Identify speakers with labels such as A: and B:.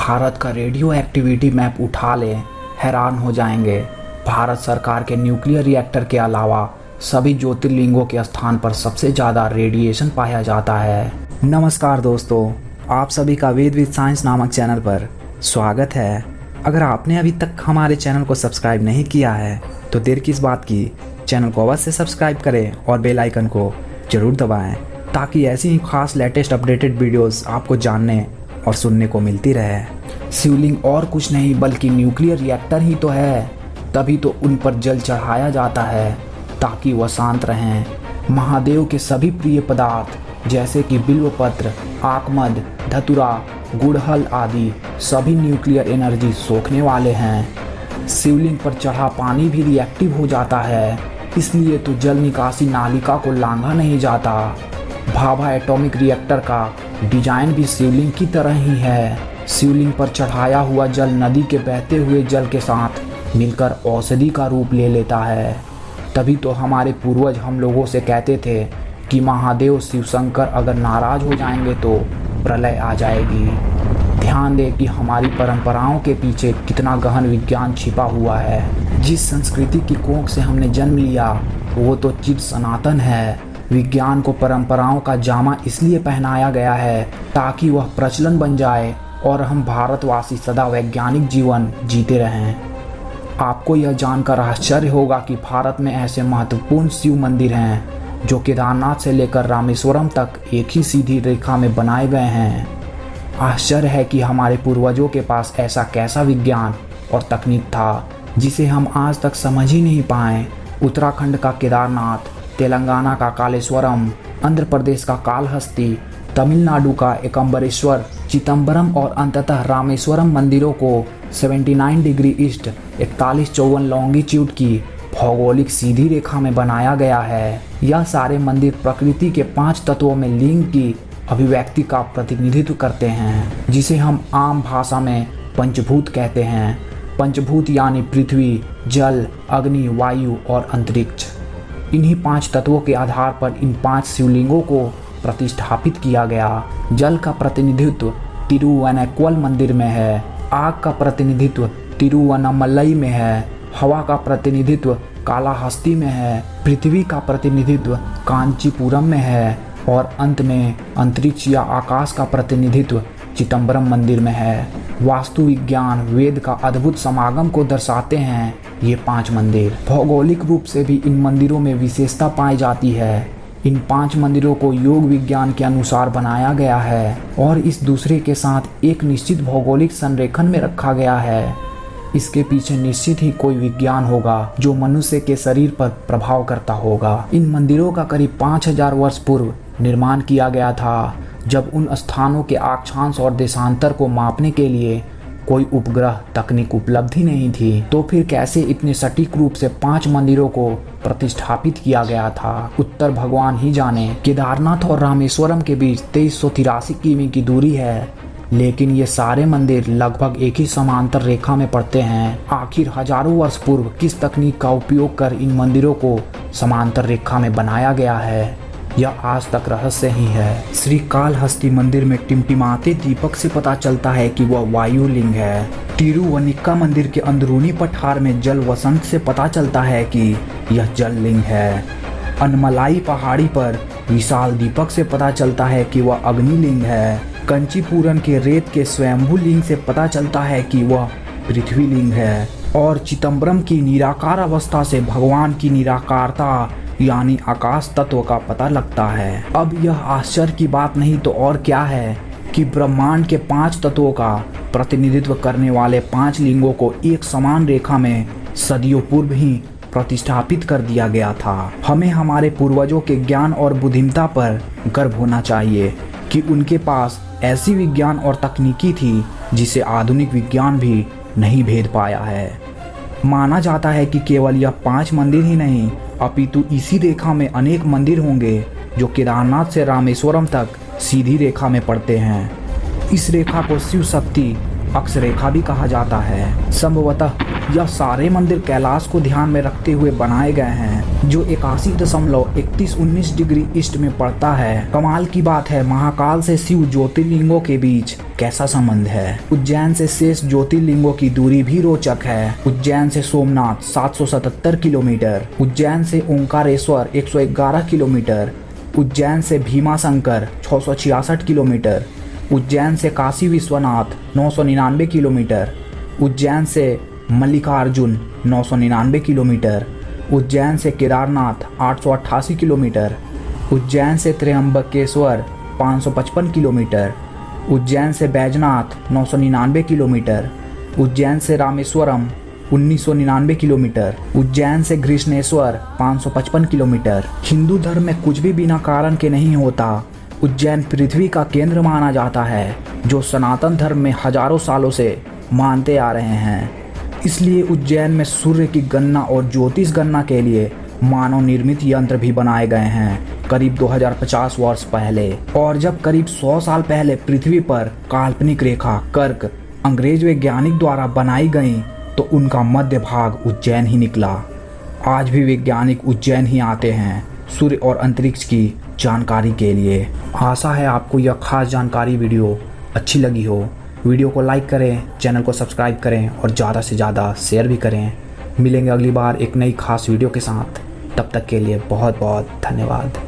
A: भारत का radio activity map उठा लें, हैरान हो जाएंगे। भारत सरकार के न्यूक्लियर रिएक्टर के अलावा सभी ज्योतिर्लिंगों के स्थान पर सबसे ज़्यादा रेडिएशन पाया जाता है। नमस्कार दोस्तों, आप सभी का वेद विद साइंस नामक चैनल पर स्वागत है। अगर आपने अभी तक हमारे चैनल को सब्सक्राइब नहीं किया है तो देर किस बात की, चैनल को अवश्य सब्सक्राइब करें और बेल आइकन को जरूर दबाएं ताकि ऐसी ही खास लेटेस्ट अपडेटेड वीडियोस आपको जानने और सुनने को मिलती रहे। शिवलिंग और कुछ नहीं बल्कि न्यूक्लियर रिएक्टर ही तो है, तभी तो उन पर जल चढ़ाया जाता है ताकि वह शांत रहें। महादेव के सभी प्रिय पदार्थ जैसे कि बिल्वपत्र, आकमद, धतुरा, गुड़हल आदि सभी न्यूक्लियर एनर्जी सोखने वाले हैं। शिवलिंग पर चढ़ा पानी भी रिएक्टिव हो जाता है, इसलिए तो जल निकासी नालिका को लांघा नहीं जाता। भाभा एटॉमिक रिएक्टर का डिजाइन भी शिवलिंग की तरह ही है। शिवलिंग पर चढ़ाया हुआ जल नदी के बहते हुए जल के साथ मिलकर औषधि का रूप ले लेता है। तभी तो हमारे पूर्वज हम लोगों से कहते थे कि महादेव शिव शंकर अगर नाराज हो जाएंगे तो प्रलय आ जाएगी। ध्यान दें कि हमारी परंपराओं के पीछे कितना गहन विज्ञान छिपा हुआ है। जिस संस्कृति की कोख से हमने जन्म लिया वो तो चिर सनातन है। विज्ञान को परंपराओं का जामा इसलिए पहनाया गया है ताकि वह प्रचलन बन जाए और हम भारतवासी सदा वैज्ञानिक जीवन जीते रहें। आपको यह जानकर आश्चर्य होगा कि भारत में ऐसे महत्वपूर्ण शिव मंदिर हैं जो केदारनाथ से लेकर रामेश्वरम तक एक ही सीधी रेखा में बनाए गए हैं। आश्चर्य है कि हमारे पूर्वजों के पास ऐसा कैसा विज्ञान और तकनीक था जिसे हम आज तक समझ ही नहीं पाए। उत्तराखंड का केदारनाथ, तेलंगाना का कालेश्वरम, आंध्र प्रदेश का कालहस्ती, तमिलनाडु का एकम्बरेश्वर, चिदम्बरम और अंततः रामेश्वरम मंदिरों को 79 डिग्री ईस्ट 4154 लॉन्गिट्यूड की भौगोलिक सीधी रेखा में बनाया गया है। यह सारे मंदिर प्रकृति के 5 तत्वों में लिंग की अभिव्यक्ति का प्रतिनिधित्व करते हैं, जिसे हम आम भाषा में पंचभूत कहते हैं। पंचभूत यानी पृथ्वी, जल, अग्नि, वायु और अंतरिक्ष। इन्हीं 5 तत्वों के आधार पर इन 5 शिवलिंगों को प्रतिष्ठापित किया गया। जल का प्रतिनिधित्व तिरुवनैक्वल मंदिर में है, आग का प्रतिनिधित्व तिरुवन्नामलई में है, हवा का प्रतिनिधित्व कालाहस्ती में है, पृथ्वी का प्रतिनिधित्व कांचीपुरम में है और अंत में अंतरिक्ष या आकाश का प्रतिनिधित्व चिदम्बरम मंदिर में है। वास्तु विज्ञान वेद का अद्भुत समागम को दर्शाते हैं ये 5 मंदिर। भौगोलिक रूप से भी इन मंदिरों में विशेषता पाई जाती है। इन 5 मंदिरों को योग विज्ञान के अनुसार बनाया गया है और इस दूसरे के साथ एक निश्चित भौगोलिक संरेखन में रखा गया है। इसके पीछे निश्चित ही कोई विज्ञान होगा जो मनुष्य के शरीर पर प्रभाव करता होगा। इन मंदिरों का करीब 5000 वर्ष पूर्व निर्माण किया गया था, जब उन स्थानों के अक्षांश और देशांतर को मापने के लिए कोई उपग्रह तकनीक उपलब्ध ही नहीं थी। तो फिर कैसे इतने सटीक रूप से 5 मंदिरों को प्रतिष्ठापित किया गया था, उत्तर भगवान ही जाने। केदारनाथ और रामेश्वरम के बीच 2383 किमी की दूरी है, लेकिन ये सारे मंदिर लगभग एक ही समांतर रेखा में पड़ते हैं। आखिर हजारों वर्ष पूर्व किस तकनीक का उपयोग कर इन मंदिरों को समांतर रेखा में बनाया गया है, यह आज तक रहस्य ही है। श्री कालहस्ती मंदिर में टिमटिमाते दीपक से पता चलता है कि वह वायुलिंग है। तिरुवनिक्का मंदिर के अंदरूनी पठार में जल वसंत से पता चलता है कि यह जल लिंग है। अनमलाई पहाड़ी पर विशाल दीपक से पता चलता है कि वह अग्निलिंग है। कंचीपुरम के रेत के स्वयंभू लिंग से पता चलता है कि वह पृथ्वी लिंग है। और चिदम्बरम की निराकार अवस्था से भगवान की निराकारता यानी आकाश तत्व का पता लगता है। अब यह आश्चर्य की बात नहीं तो और क्या है कि ब्रह्मांड के 5 तत्वों का प्रतिनिधित्व करने वाले 5 लिंगों को एक समान रेखा में सदियों पूर्व ही प्रतिष्ठापित कर दिया गया था। हमें हमारे पूर्वजों के ज्ञान और बुद्धिमत्ता पर गर्व होना चाहिए कि उनके पास ऐसी विज्ञान और तकनीकी थी जिसे आधुनिक विज्ञान भी नहीं भेद पाया है। माना जाता है कि केवल यह 5 मंदिर ही नहीं अपितु इसी रेखा में अनेक मंदिर होंगे जो केदारनाथ से रामेश्वरम तक सीधी रेखा में पड़ते हैं। इस रेखा को शिव शक्ति अक्षरेखा भी कहा जाता है। संभवतः यह सारे मंदिर कैलाश को ध्यान में रखते हुए बनाए गए हैं, जो 81.3119 डिग्री ईस्ट में पड़ता है। कमाल की बात है, महाकाल से शिव ज्योतिर्लिंगों के बीच कैसा संबंध है। उज्जैन से शेष ज्योतिर्लिंगों की दूरी भी रोचक है। उज्जैन से सोमनाथ 777 किलोमीटर, उज्जैन से ओंकारेश्वर 111 किलोमीटर, उज्जैन से भीमाशंकर 666 किलोमीटर, उज्जैन से काशी विश्वनाथ 999 किलोमीटर, उज्जैन से मल्लिकार्जुन 999 किलोमीटर, उज्जैन से केदारनाथ 888 किलोमीटर, उज्जैन से त्र्यंबकेश्वर 555 किलोमीटर, उज्जैन से बैजनाथ 999 किलोमीटर, उज्जैन से रामेश्वरम 1999 किलोमीटर, उज्जैन से घृष्णेश्वर 555 किलोमीटर। हिंदू धर्म में कुछ भी बिना कारण के नहीं होता। उज्जैन पृथ्वी का केंद्र माना जाता है, जो सनातन धर्म में हजारों सालों से मानते आ रहे हैं। इसलिए उज्जैन में सूर्य की गणना और ज्योतिष गणना के लिए मानव निर्मित यंत्र भी बनाए गए हैं करीब 2050 वर्ष पहले। और जब करीब 100 साल पहले पृथ्वी पर काल्पनिक रेखा कर्क अंग्रेज वैज्ञानिक द्वारा बनाई गई, तो उनका मध्य भाग उज्जैन ही निकला। आज भी वैज्ञानिक उज्जैन ही आते हैं सूर्य और अंतरिक्ष की जानकारी के लिए। आशा है आपको यह खास जानकारी वीडियो अच्छी लगी हो। वीडियो को लाइक करें, चैनल को सब्सक्राइब करें और ज़्यादा से ज़्यादा शेयर भी करें। मिलेंगे अगली बार एक नई खास वीडियो के साथ। तब तक के लिए बहुत बहुत धन्यवाद।